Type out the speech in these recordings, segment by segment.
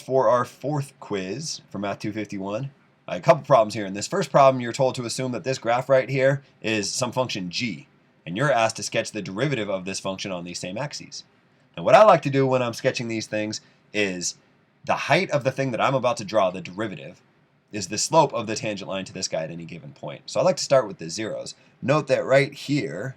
For our fourth quiz for Math 251, a couple problems here. In this first problem, you're told to assume that this graph right here is some function g, and you're asked to sketch the derivative of this function on these same axes. And what I like to do when I'm sketching these things is the height of the thing that I'm about to draw, the derivative, is the slope of the tangent line to this guy at any given point. So I like to start with the zeros. Note that right here,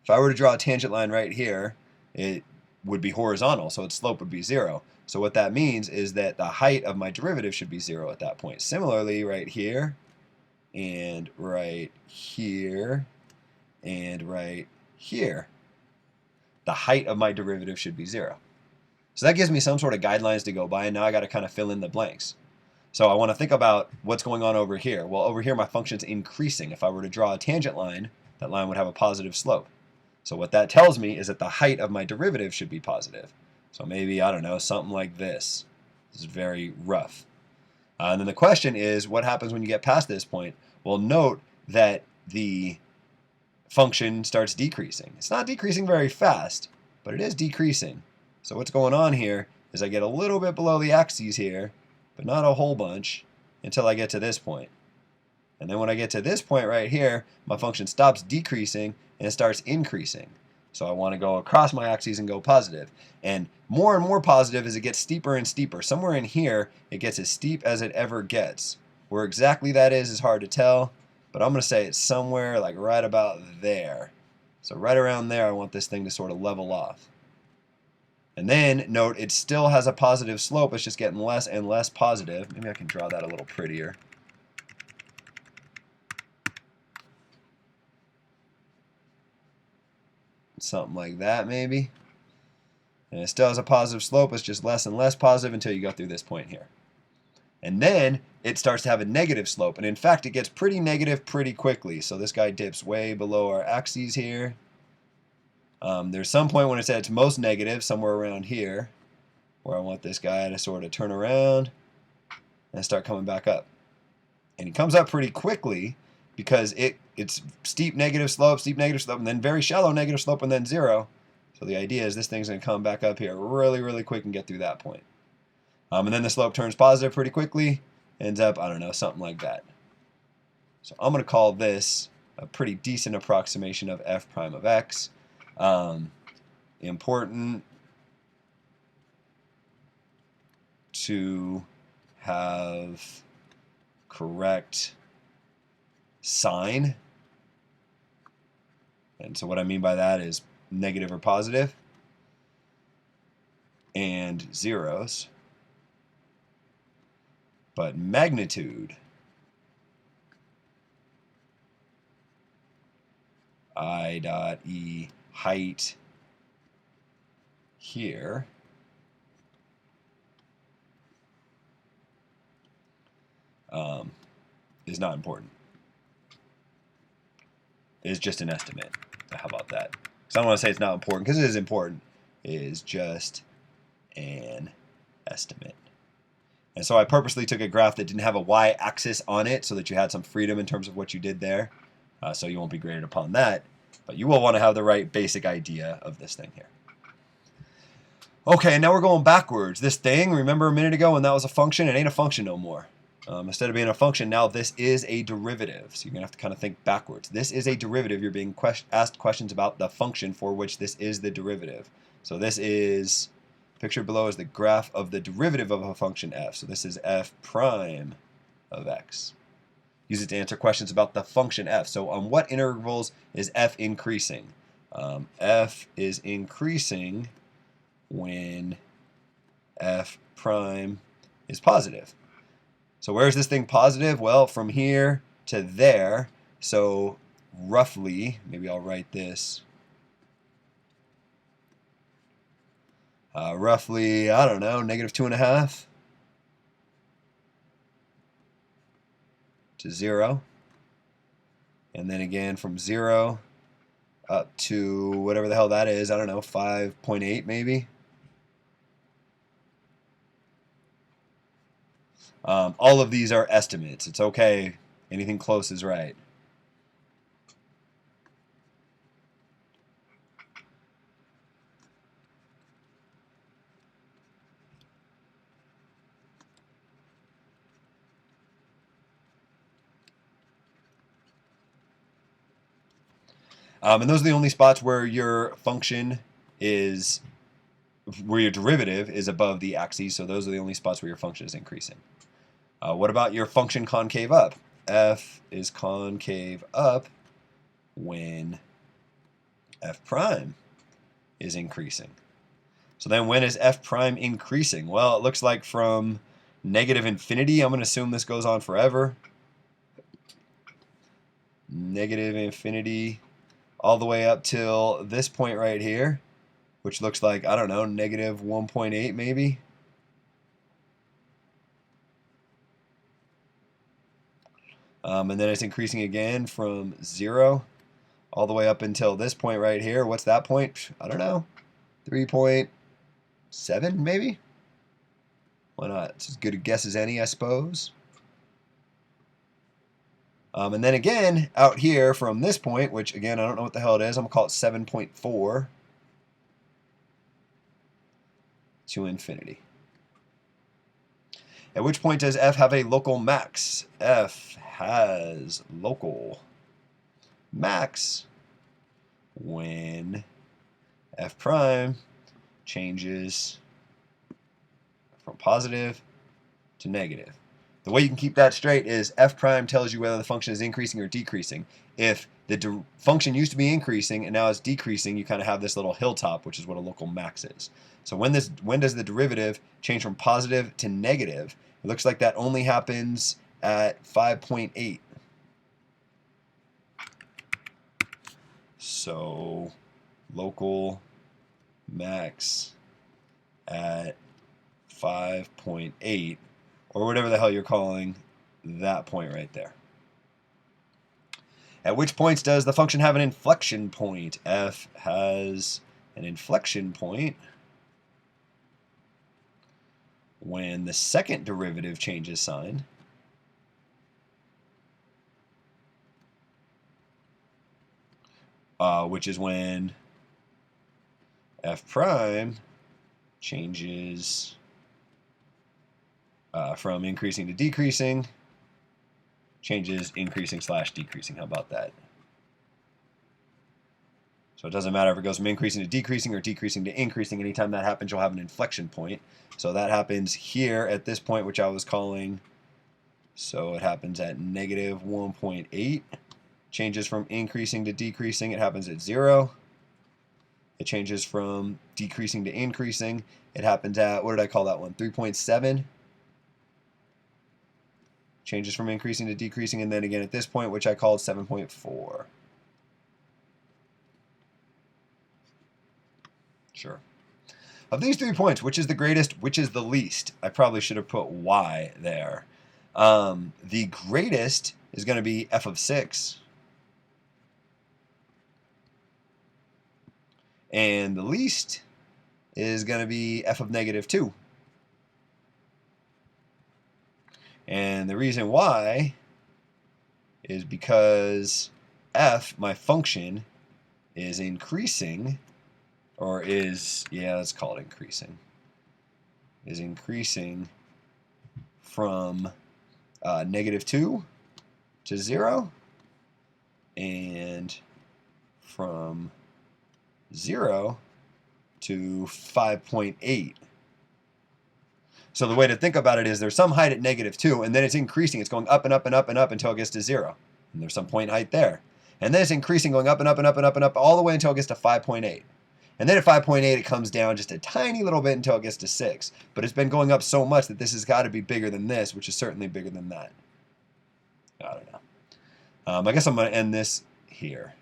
if I were to draw a tangent line right here, it would be horizontal, so its slope would be 0. So what that means is that the height of my derivative should be 0 at that point. Similarly, right here, and right here, and right here, the height of my derivative should be 0. So that gives me some sort of guidelines to go by, and now I got to kind of fill in the blanks. So I want to think about what's going on over here. Well, over here my function's increasing. If I were to draw a tangent line, that line would have a positive slope. So what that tells me is that the height of my derivative should be positive. So maybe, I don't know, something like this. This is very rough. And then the question is, what happens when you get past this point? Well, note that the function starts decreasing. It's not decreasing very fast, but it is decreasing. So what's going on here is I get a little bit below the axes here, but not a whole bunch until I get to this point. And then when I get to this point right here, my function stops decreasing and it starts increasing. So I want to go across my axes and go positive. And more positive as it gets steeper and steeper. Somewhere in here, it gets as steep as it ever gets. Where exactly that is hard to tell, but I'm going to say it's somewhere like right about there. So right around there, I want this thing to sort of level off. And then note it still has a positive slope. It's just getting less and less positive. Maybe I can draw that a little prettier. Something like that maybe. And it still has a positive slope. It's just less and less positive until you go through this point here. And then it starts to have a negative slope. And in fact, it gets pretty negative pretty quickly. So this guy dips way below our axes here. There's some point when it's at its most negative, somewhere around here, where I want this guy to sort of turn around and start coming back up. And he comes up pretty quickly because it's steep negative slope, and then very shallow negative slope, and then 0. So the idea is this thing's going to come back up here really, really quick and get through that point. And then the slope turns positive pretty quickly, ends up, I don't know, something like that. So I'm going to call this a pretty decent approximation of f prime of x. Important to have correct sign. And so what I mean by that is negative or positive and zeros. But magnitude, I dot E height here, is not important. It's just an estimate. How about that? So I don't want to say it's not important because it is important. It is just an estimate. And so I purposely took a graph that didn't have a y-axis on it so that you had some freedom in terms of what you did there. So you won't be graded upon that. But you will want to have the right basic idea of this thing here. Okay, now we're going backwards. This thing, remember a minute ago when that was a function? It ain't a function no more. Instead of being a function, now this is a derivative. So you're going to have to kind of think backwards. This is a derivative. You're being asked questions about the function for which this is the derivative. So this is, pictured below is the graph of the derivative of a function f. So this is f prime of x. Use it to answer questions about the function f. So on what intervals is f increasing? F is increasing when f prime is positive. So where is this thing positive? Well, from here to there. So roughly, maybe I'll write this. Roughly, I don't know, -2.5 to 0. And then again from 0 up to whatever the hell that is. I don't know, 5.8 maybe. All of these are estimates. It's okay. Anything close is right. And those are the only spots where your function is, where your derivative is above the axes, so those are the only spots where your function is increasing. What about your function concave up? F is concave up when f prime is increasing. So then when is f prime increasing? Well, it looks like from negative infinity. I'm going to assume this goes on forever. Negative infinity all the way up till this point right here, which looks like, I don't know, negative 1.8 maybe. And then it's increasing again from 0 all the way up until this point right here. What's that point? I don't know. 3.7 maybe? Why not? It's as good a guess as any, I suppose. And then again, out here from this point, which again, I don't know what the hell it is. I'm going to call it 7.4 to infinity. At which point does f have a local max? F has local max when f prime changes from positive to negative. The way you can keep that straight is f prime tells you whether the function is increasing or decreasing. If the function used to be increasing and now it's decreasing, you kind of have this little hilltop, which is what a local max is. So when does the derivative change from positive to negative? It looks like that only happens at 5.8. So local max at 5.8, or whatever the hell you're calling that point right there. At which points does the function have an inflection point? F has an inflection point when the second derivative changes sign. Which is when f prime changes from increasing to decreasing, changes increasing / decreasing. How about that? So it doesn't matter if it goes from increasing to decreasing or decreasing to increasing. Anytime that happens, you'll have an inflection point. So that happens here at this point, which I was calling, so it happens at negative 1.8. Changes from increasing to decreasing, it happens at 0. It changes from decreasing to increasing. It happens at, what did I call that one? 3.7. Changes from increasing to decreasing, and then again at this point, which I called 7.4. Sure. Of these 3 points, which is the greatest, which is the least? I probably should have put y there. The greatest is going to be f of 6. And the least is going to be f of negative 2. And the reason why is because f, my function, is increasing, or is, yeah, let's call it increasing, is increasing from negative 2 to 0, and from 0 to 5.8. So the way to think about it is there's some height at negative 2, and then it's increasing. It's going up and up and up and up until it gets to 0. And there's some point height there. And then it's increasing, going up and up and up and up and up all the way until it gets to 5.8. And then at 5.8, it comes down just a tiny little bit until it gets to 6. But it's been going up so much that this has got to be bigger than this, which is certainly bigger than that. I don't know. I guess I'm going to end this here.